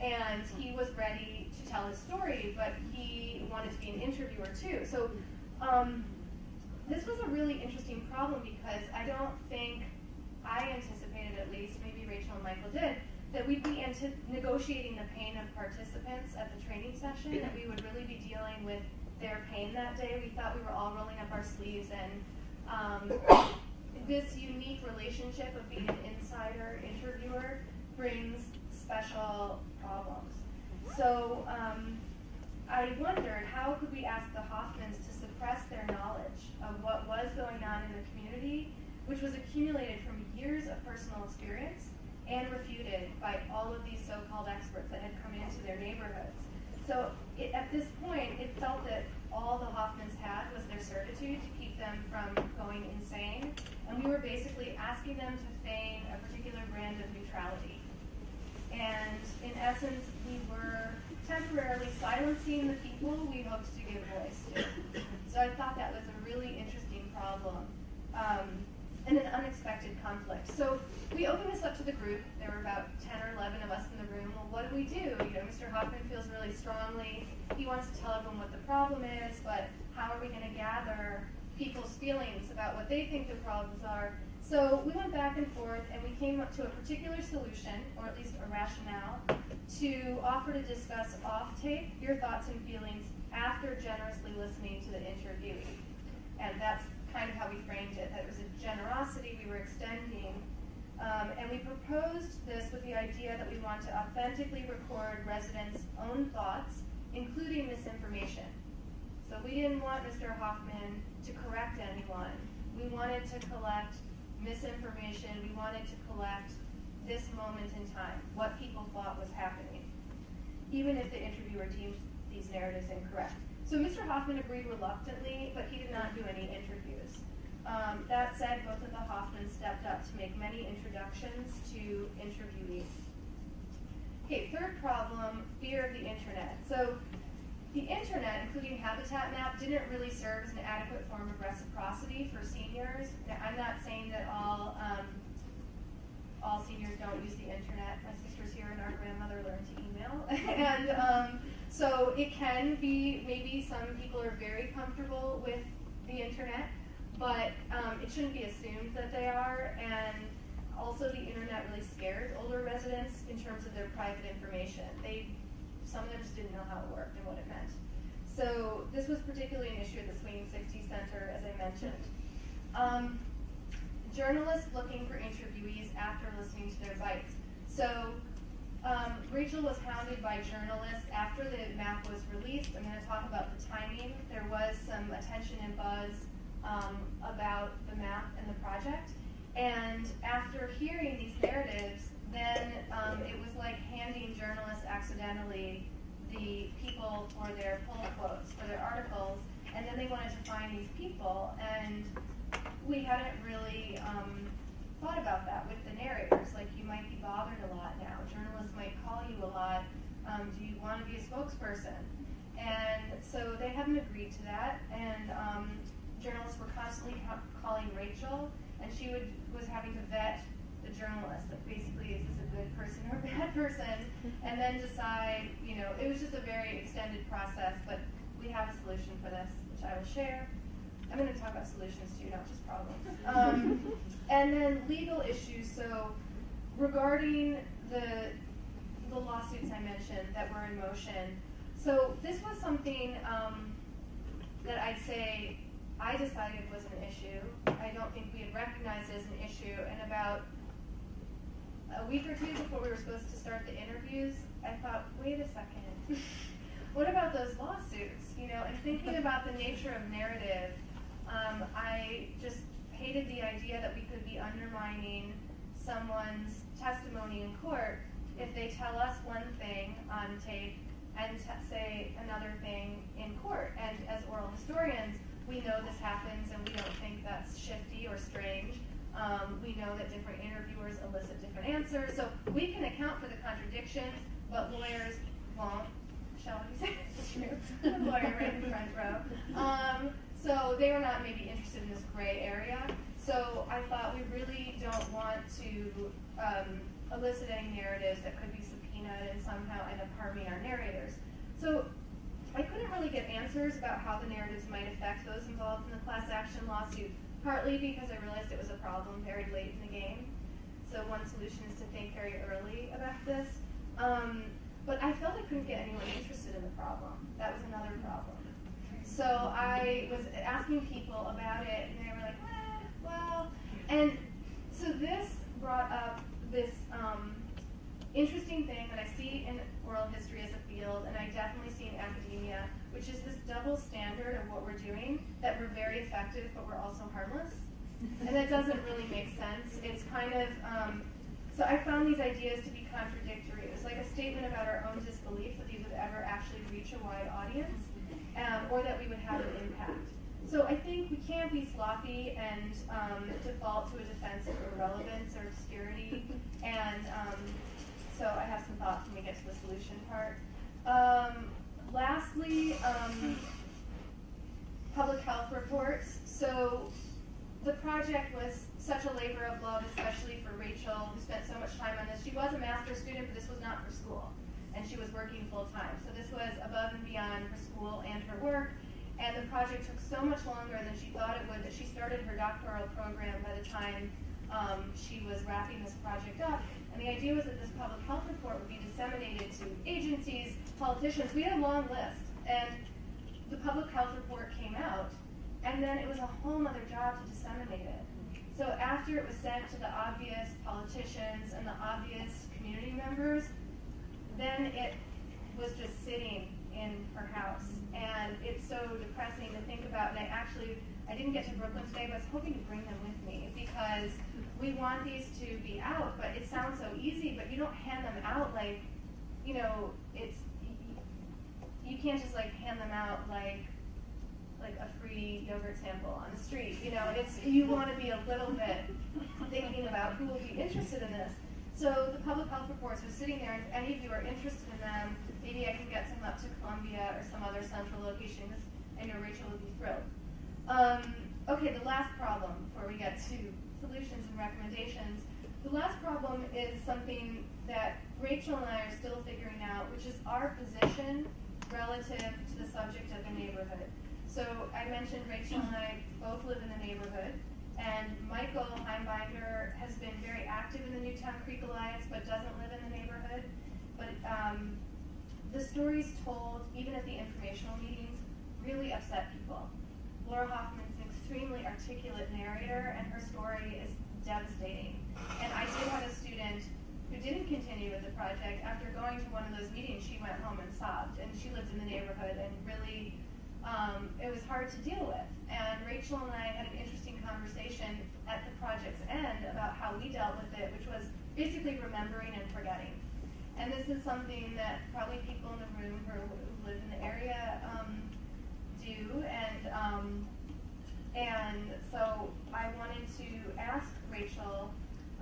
Speaker 1: and he was ready to tell his story, but he wanted to be an interviewer too. So this was a really interesting problem because I don't think I anticipated, at least, maybe Rachel and Michael did, that we'd be negotiating the pain of participants at the training session, that we would really be dealing with their pain that day. We thought we were all rolling up our sleeves, and this unique relationship of being an insider interviewer brings special problems. So I wondered, how could we ask the Hoffmans to suppress their knowledge of what was going on in the community, which was accumulated from years of personal experience and refuted by all of these so-called experts that had come into their neighborhoods. So at this point, it felt that all the Hoffmans had was their certitude to keep them from going insane, and we were basically asking them to feign a particular brand of neutrality. And in essence, we were temporarily silencing the people we hoped to give voice to. So I thought that was a really interesting problem. And an unexpected conflict. So we opened this up to the group. There were about 10 or 11 of us in the room. Well, what do we do? Mr. Hoffman feels really strongly. He wants to tell everyone what the problem is, but how are we going to gather people's feelings about what they think the problems are? So we went back and forth, and we came up to a particular solution, or at least a rationale, to offer to discuss off-tape your thoughts and feelings after generously listening to the interviewee. And that's kind of how we framed it, that it was a generosity we were extending. And we proposed this with the idea that we want to authentically record residents' own thoughts, including misinformation. So we didn't want Mr. Hoffman to correct anyone. We wanted to collect misinformation. We wanted to collect this moment in time, what people thought was happening, even if the interviewer deemed these narratives incorrect. So Mr. Hoffman agreed reluctantly, but he did not do any interviews. That said, both of the Hoffmans stepped up to make many introductions to interviewees. Okay, third problem, fear of the internet. So the internet, including Habitat Map, didn't really serve as an adequate form of reciprocity for seniors. Now, I'm not saying that all seniors don't use the internet. My sister's here and our grandmother learned to email. And so it can be, maybe some people are very comfortable with the internet, but it shouldn't be assumed that they are. And also the internet really scares older residents in terms of their private information. Some of them just didn't know how it worked and what it meant. So this was particularly an issue at the Swinging 60s Center, as I mentioned. Journalists looking for interviewees after listening to their bites. So Rachael was hounded by journalists after the map was released. I'm going to talk about the timing. There was some attention and buzz about the map and the project. And after hearing these narratives, then it was like handing journalists accidentally the people for their pull quotes, for their articles, and then they wanted to find these people. And we hadn't really thought about that with the narrators. Like, you might be bothered a lot now. Journalists might call you a lot. Do you want to be a spokesperson? And so they haven't agreed to that. And journalists were constantly calling Rachael, and she was having to vet the journalist. Like, basically, is this a good person or a bad person? And then decide, you know, it was just a very extended process, but we have a solution for this, which I will share. I'm going to talk about solutions too, not just problems. And then legal issues. So regarding the lawsuits I mentioned that were in motion. So this was something that I'd say I decided was an issue. I don't think we had recognized it as an issue. And about a week or two before we were supposed to start the interviews, I thought, wait a second. What about those lawsuits? You know, and thinking about the nature of narrative, I just hated the idea that we could be undermining someone's testimony in court if they tell us one thing on tape and say another thing in court. And as oral historians, we know this happens and we don't think that's shifty or strange. We know that different interviewers elicit different answers. So we can account for the contradictions, but lawyers won't. Shall we say it's true? The lawyer right in the front row. So they were not maybe interested in this gray area. So I thought we really don't want to elicit any narratives that could be subpoenaed and somehow end up harming our narrators. So I couldn't really get answers about how the narratives might affect those involved in the class action lawsuit, partly because I realized it was a problem very late in the game. So one solution is to think very early about this. But I felt I couldn't get anyone interested in the problem. That was another problem. So I was asking people about it, and they were like, well. And so this brought up this interesting thing that I see in oral history as a field, and I definitely see in academia, which is this double standard of what we're doing, that we're very effective, but we're also harmless. And that doesn't really make sense. It's kind of, so I found these ideas to be contradictory. It was like a statement about our own disbelief that these would ever actually reach a wide audience, or that we would have an impact. So I think we can't be sloppy and default to a defense of irrelevance or obscurity. And so I have some thoughts when we get to the solution part. Lastly, public health reports. So the project was such a labor of love, especially for Rachael, who spent so much time on this. She was a master's student, but this was not for school, and she was working full time. So this was above and beyond her school and her work, and the project took so much longer than she thought it would that she started her doctoral program by the time she was wrapping this project up. And the idea was that this public health report would be disseminated to agencies, politicians. We had a long list, and the public health report came out, and then it was a whole other job to disseminate it. So after it was sent to the obvious politicians and the obvious community members, then it was just sitting in her house. And it's so depressing to think about. And I didn't get to Brooklyn today, but I was hoping to bring them with me, because we want these to be out, but it sounds so easy, but you don't hand them out like, you know, you can't just like hand them out like a free yogurt sample on the street. You know, you want to be a little bit thinking about who will be interested in this. So the public health reports are sitting there, and if any of you are interested in them, maybe I can get some up to Columbia or some other central location, because I know Rachael would be thrilled. Okay, the last problem before we get to solutions and recommendations. The last problem is something that Rachael and I are still figuring out, which is our position relative to the subject of the neighborhood. So I mentioned Rachael and I both live in the neighborhood, and Michael Heimbinder has been very active in the Newtown Creek Alliance, but doesn't live in the neighborhood. But the stories told, even at the informational meetings, really upset people. Laura Hoffman's an extremely articulate narrator, and her story is devastating. And I did have a student who didn't continue with the project. After going to one of those meetings, she went home and sobbed, and she lived in the neighborhood, and really, it was hard to deal with. And Rachael and I had an interesting conversation at the project's end about how we dealt with it, which was basically remembering and forgetting. And this is something that probably people in the room who live in the area do, and so I wanted to ask Rachael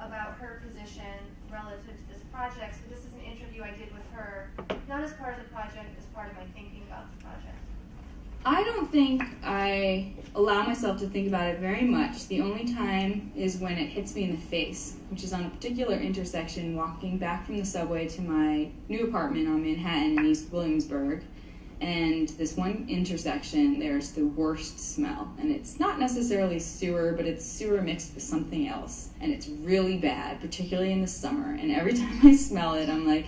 Speaker 1: about her position relative to this project. So this is an interview I did with her, not as part of the project, as part of my thinking about the project.
Speaker 7: I don't think I allow myself to think about it very much. The only time is when it hits me in the face, which is on a particular intersection walking back from the subway to my new apartment on Manhattan in East Williamsburg. And this one intersection, there's the worst smell. And it's not necessarily sewer, but it's sewer mixed with something else. And it's really bad, particularly in the summer. And every time I smell it, I'm like,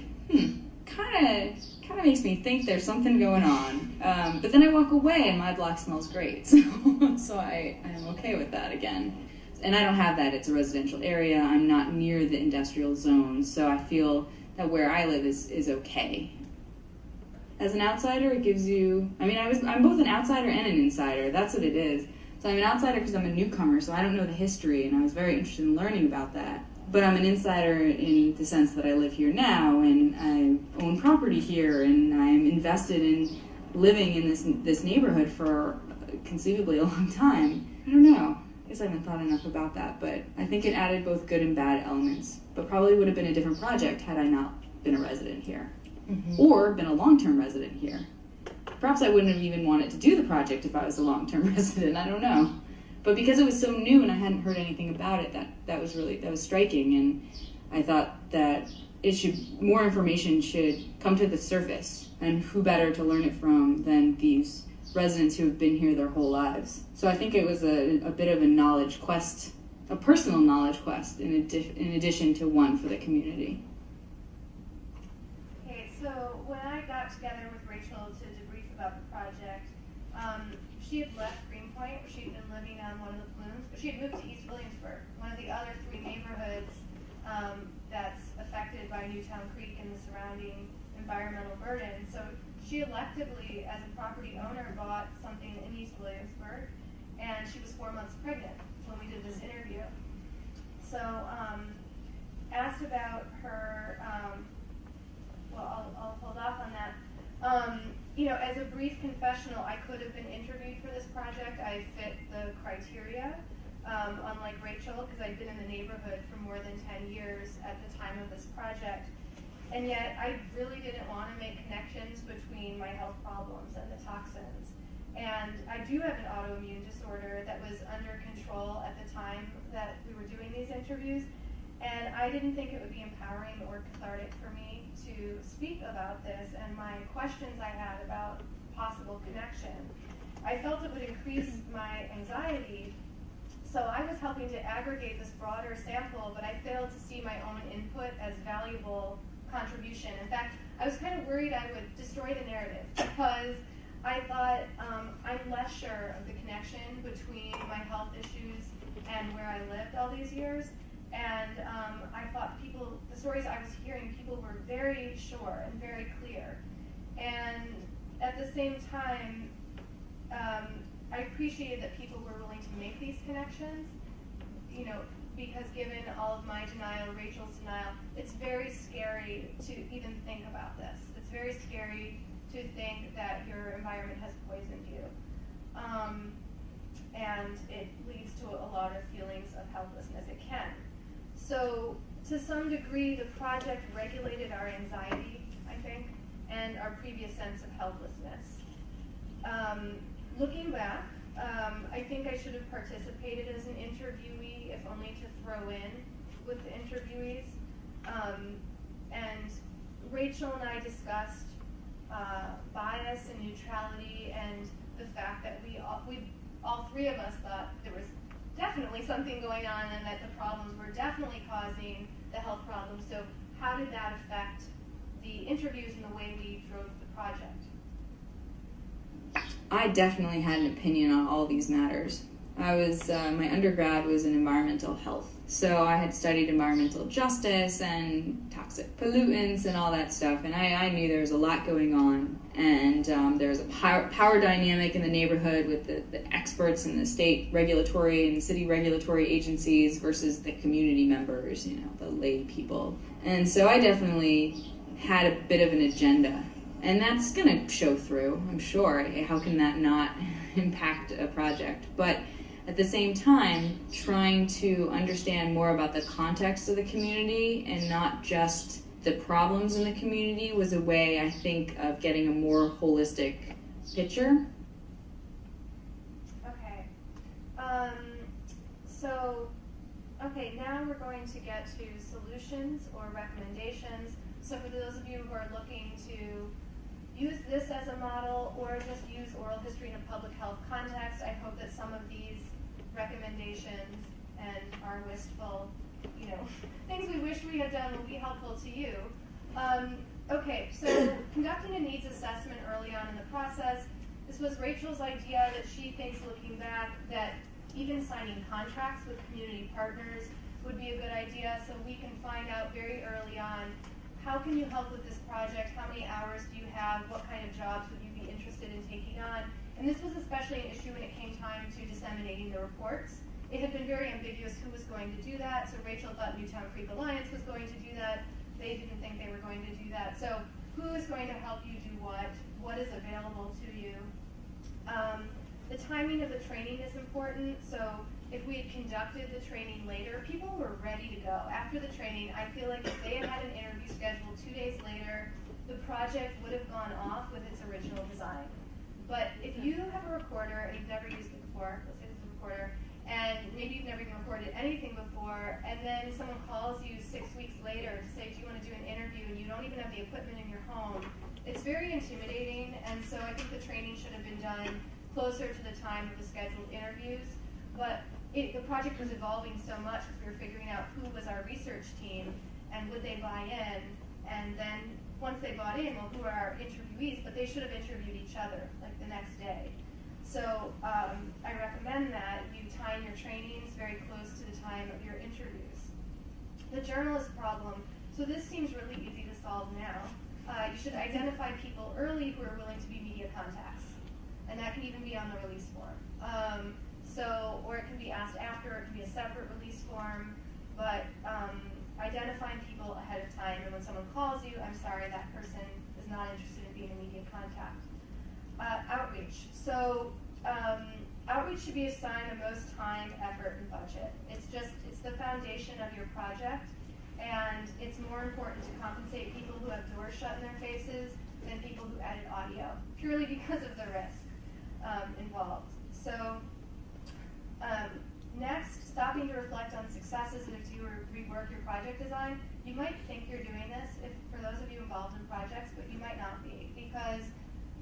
Speaker 7: kind of makes me think there's something going on. But then I walk away and my block smells great. So I'm okay with that again. And I don't have that. It's a residential area. I'm not near the industrial zone. So I feel that where I live is okay. As an outsider, it gives you, I'm both an outsider and an insider. That's what it is. So I'm an outsider because I'm a newcomer, so I don't know the history, and I was very interested in learning about that. But I'm an insider in the sense that I live here now, and I own property here, and I'm invested in living in this neighborhood for conceivably a long time. I don't know. I guess I haven't thought enough about that, but I think it added both good and bad elements. But probably would have been a different project had I not been a resident here. Or been a long-term resident here. Perhaps I wouldn't have even wanted to do the project if I was a long-term resident, I don't know. But because it was so new and I hadn't heard anything about it, that was striking, and I thought that more information should come to the surface, and who better to learn it from than these residents who have been here their whole lives. So I think it was a bit of a knowledge quest, a personal knowledge quest in addition to one for the community.
Speaker 1: So when I got together with Rachael to debrief about the project, she had left Greenpoint, where she'd been living on one of the plumes, but she had moved to East Williamsburg, one of the other 3 neighborhoods that's affected by Newtown Creek and the surrounding environmental burden. So she electively, as a property owner, bought something in East Williamsburg, and she was 4 months pregnant when we did this interview. So asked about her, I'll hold off on that. As a brief confessional, I could have been interviewed for this project. I fit the criteria, unlike Rachael, because I'd been in the neighborhood for more than 10 years at the time of this project. And yet, I really didn't want to make connections between my health problems and the toxins. And I do have an autoimmune disorder that was under control at the time that we were doing these interviews. And I didn't think it would be empowering or cathartic for me to speak about this and my questions I had about possible connection. I felt it would increase my anxiety, so I was helping to aggregate this broader sample, but I failed to see my own input as valuable contribution. In fact, I was kind of worried I would destroy the narrative, because I thought I'm less sure of the connection between my health issues and where I lived all these years. And I thought the stories I was hearing, people were very sure and very clear. And at the same time, I appreciated that people were willing to make these connections, because given all of my denial, Rachael's denial, it's very scary to even think about this. It's very scary to think that your environment has poisoned you. And it leads to a lot of feelings of helplessness. It can. So, to some degree, the project regulated our anxiety, I think, and our previous sense of helplessness. Looking back, I think I should have participated as an interviewee, if only to throw in with the interviewees. And Rachael and I discussed bias and neutrality, and the fact that all 3 of us thought there was definitely something going on, and that the problems were definitely causing the health problems. So how did that affect the interviews and the way we drove the project?
Speaker 7: I definitely had an opinion on all these matters. My undergrad was in environmental health, So I had studied environmental justice and toxic pollutants and all that stuff, and I knew there was a lot going on, and there was a power dynamic in the neighborhood with the experts in the state regulatory and city regulatory agencies versus the community members, you know, the lay people. And so I definitely had a bit of an agenda, and that's going to show through, I'm sure. How can that not impact a project? But at the same time, trying to understand more about the context of the community and not just the problems in the community was a way, I think, of getting a more holistic picture.
Speaker 1: Okay. Okay, now we're going to get to solutions or recommendations. So for those of you who are looking to use this as a model or just use oral history in a public health context, I hope that some of these recommendations and our wistful, you know, things we wish we had done will be helpful to you. Okay, so conducting a needs assessment early on in the process. This was Rachel's idea that she thinks, looking back, that even signing contracts with community partners would be a good idea, so we can find out very early on, how can you help with this project? How many hours do you have? What kind of jobs would you be interested in taking on? And this was especially an issue when it came time to disseminating the reports. It had been very ambiguous who was going to do that, so Rachael thought Newtown Creek Alliance was going to do that. They didn't think they were going to do that. So who is going to help you do what? What is available to you? The timing of the training is important. So if we had conducted the training later, people were ready to go. After the training, I feel like if they had had an interview scheduled 2 days later, the project would have gone off with its original design. But if you have a recorder and you've never used it before, let's say this is a recorder, and maybe you've never even recorded anything before, and then someone calls you 6 weeks later to say, do you want to do an interview, and you don't even have the equipment in your home, it's very intimidating. And so I think the training should have been done closer to the time of the scheduled interviews. But the project was evolving so much because we were figuring out who was our research team and would they buy in, and then once they bought in, well, who are our interviewees? But they should have interviewed each other like the next day. So I recommend that you time your trainings very close to the time of your interviews. The journalist problem. So this seems really easy to solve now. You should identify people early who are willing to be media contacts, and that can even be on the release form. Or it can be asked after, or it can be a separate release form, but identifying people ahead of time, and when someone calls you, I'm sorry, that person is not interested in being a media contact. Outreach. So outreach should be assigned the most time, effort, and budget. It's the foundation of your project, and it's more important to compensate people who have doors shut in their faces than people who added audio, purely because of the risk involved. So next, stopping to reflect on successes and to rework your project design. You might think you're doing this for those of you involved in projects, but you might not be, because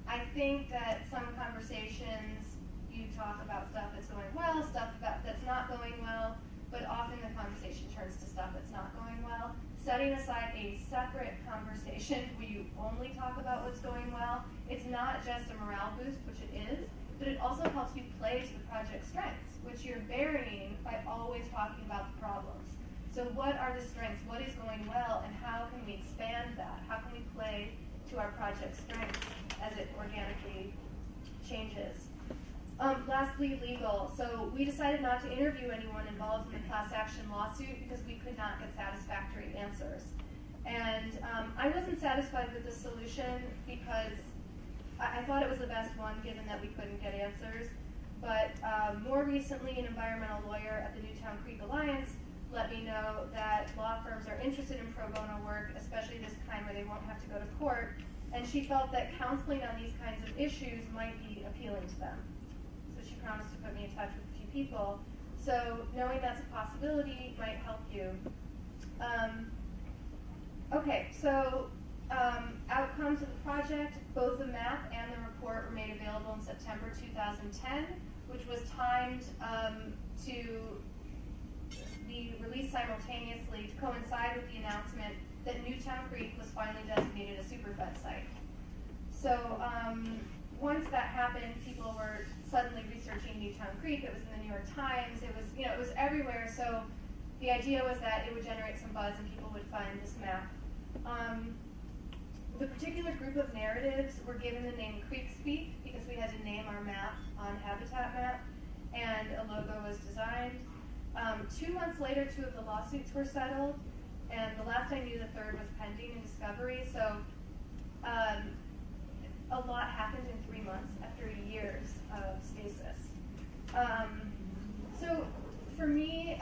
Speaker 1: I think that some conversations you talk about stuff that's going well, stuff that's not going well, but often the conversation turns to stuff that's not going well. Setting aside a separate conversation where you only talk about what's going well, it's not just a morale boost, which it is, but it also helps you play to the project's strengths, which you're burying by always talking about the problems. So what are the strengths? What is going well, and how can we expand that? How can we play to our project's strengths as it organically changes? Lastly, legal. So we decided not to interview anyone involved in the class action lawsuit because we could not get satisfactory answers. And I wasn't satisfied with the solution because I thought it was the best one given that we couldn't get answers. But more recently, an environmental lawyer at the Newtown Creek Alliance let me know that law firms are interested in pro bono work, especially this kind where they won't have to go to court. And she felt that counseling on these kinds of issues might be appealing to them. So she promised to put me in touch with a few people. So knowing that's a possibility might help you. Outcomes of the project, both the map and the report were made available in September 2010, which was timed to be released simultaneously to coincide with the announcement that Newtown Creek was finally designated a superfed site. So once that happened, people were suddenly researching Newtown Creek. It was in the New York Times. It was everywhere. So the idea was that it would generate some buzz and people would find this map. The particular group of narratives were given the name Creek Speak because we had to name our map on Habitat Map, and a logo was designed. 2 months later, 2 of the lawsuits were settled, and the last I knew, the third was pending in discovery. So a lot happened in 3 months after years of stasis. So for me,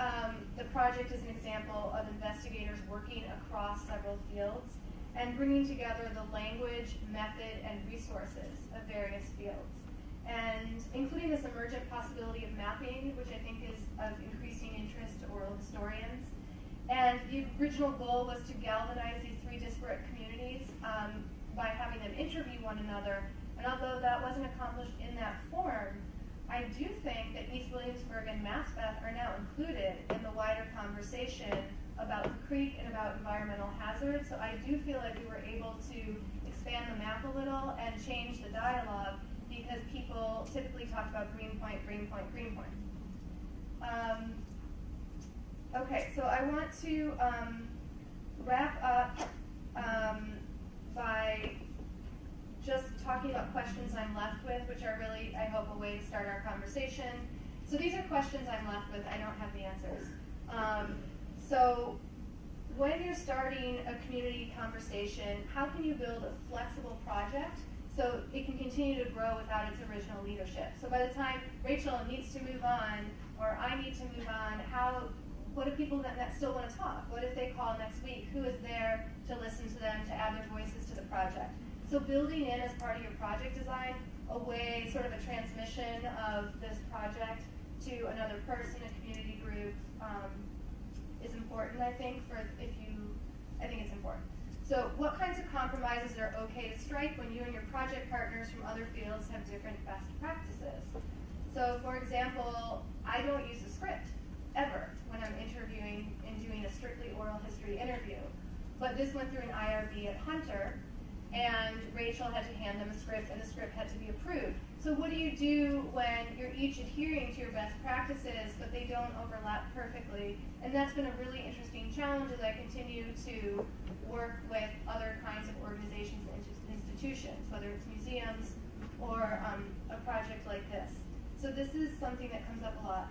Speaker 1: the project is an example of investigators working across several fields and bringing together the language, method, and resources of various fields, and including this emergent possibility of mapping, which I think is of increasing interest to oral historians. And the original goal was to galvanize these 3 disparate communities by having them interview one another. And although that wasn't accomplished in that form, I do think that East Williamsburg and Maspeth are now included in the wider conversation about the creek and about environmental hazards. So I do feel like we were able to expand the map a little and change the dialogue, because people typically talk about Greenpoint, Greenpoint, Greenpoint. Okay, so I want to wrap up by just talking about questions I'm left with, which are really, I hope, a way to start our conversation. So these are questions I'm left with. I don't have the answers. So when you're starting a community conversation, how can you build a flexible project so it can continue to grow without its original leadership? So by the time Rachael needs to move on, or I need to move on, what do people that still want to talk? What if they call next week? Who is there to listen to them, to add their voices to the project? So building in as part of your project design a way, sort of a transmission of this project to another person, a community group, is important, I think, I think it's important. So what kinds of compromises are okay to strike when you and your project partners from other fields have different best practices? So for example, I don't use a script, ever, when I'm interviewing and doing a strictly oral history interview. But this went through an IRB at Hunter, and Rachael had to hand them a script, and the script had to be approved. So what do you do when you're each adhering to your best practices, but they don't overlap perfectly? And that's been a really interesting challenge as I continue to work with other kinds of organizations and institutions, whether it's museums or a project like this. So this is something that comes up a lot.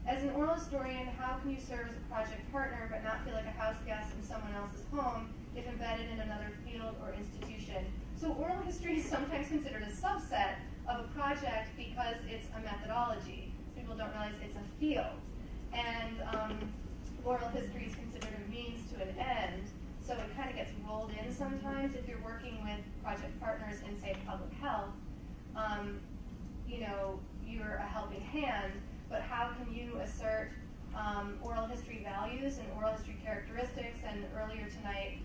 Speaker 1: As an oral historian, how can you serve as a project partner but not feel like a house guest in someone else's home if embedded in another field or institution? So oral history is sometimes considered a subset of a project because it's a methodology. People don't realize it's a field. And oral history is considered a means to an end. So it kind of gets rolled in sometimes if you're working with project partners in, say, public health. You're a helping hand, but how can you assert oral history values and oral history characteristics? And earlier tonight,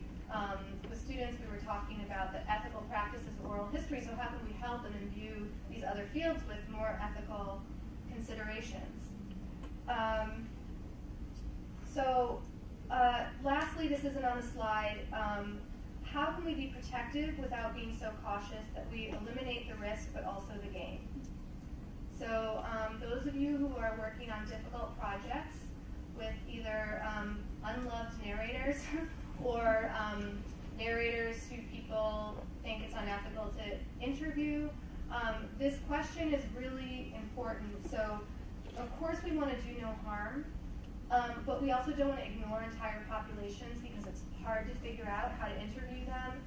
Speaker 1: with students, we were talking about the ethical practices of oral history. So how can we help and imbue these other fields with more ethical considerations? Lastly, this isn't on the slide. How can we be protective without being so cautious that we eliminate the risk but also the gain? So those of you who are working on difficult projects with either unloved narrators or narrators who people think it's unethical to interview, this question is really important. So of course we want to do no harm, but we also don't want to ignore entire populations because it's hard to figure out how to interview them,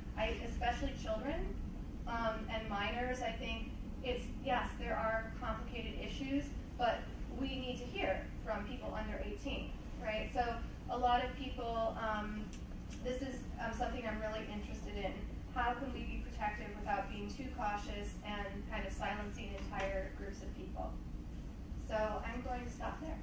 Speaker 1: especially children and minors. I think yes, there are complicated issues, but we need to hear from people under 18, right? So a lot of people, this is something I'm really interested in. How can we be protective without being too cautious and kind of silencing entire groups of people? So I'm going to stop there.